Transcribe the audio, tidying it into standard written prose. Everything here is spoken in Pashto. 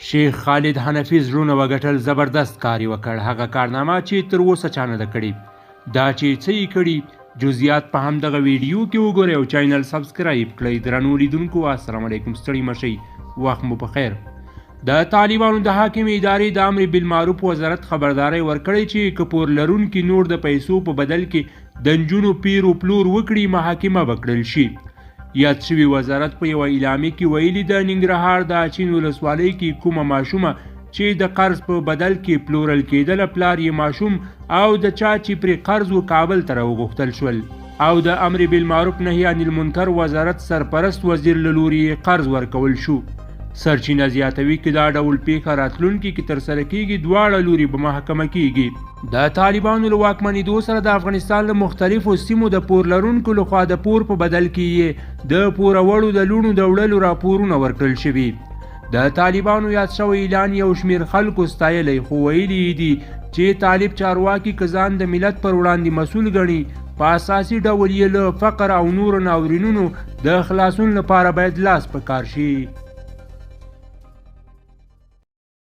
شیخ خالد حنفي زړونه وګټل زبردست کار یې وکړ. هغه کارنامه چې تر اوسه چا نه ده کړې. دا چې څه یې کړي جزئیات په همدغه ویډیو کې وګورئ او چینل سبسکرایب کړئ. درنو لیدونکو السلام علیکم، ستړي مه شئ، وخت مو په خیر. د طالبانو د حاکمې ادارې د امر بالمعروف وزارت خبرداری ورکړی چې که پور لرونکي نور د پیسو په بدل کې د نجونو پیر و پلور وکړي محاکمه به کړل شي. یاد شوي وزارت په یوه اعلامیه کې ویلي د ننګرهار د اچین ولسوالۍ کې کومه ماشومه چې د قرض په بدل کې پلورل کېدله پلار یې ماشوم او د چا چې پرې قرض و کابل ته راوغوښتل شول او د امر بالمعروف نهي عن المنکر وزارت سرپرست وزیر له لورې قرض ورکول شو. سرچینه زیاتوي که دا ډول پیښه راتلونکي کې ترسره کیږي دواړه لوري به محاکمه کیږي. د طالبانو له واکمنېدو سره د افغانستان له مختلفو سیمو د پور لرونکو لخوا د پور په بدل کې یې د پوروړو د لوڼو د وړلو راپورونه ورکړل شوي. د طالبانو یاد شوی اعلان یو شمېر خلکو ستایلی خو ویلي دي چې طالب چارواکي که ځان د ملت پر وړاندې مسؤل ګڼي په اساسي ډول یې له فقر او نورو ناورینونو د خلاصون لپاره باید لاس په کار شي.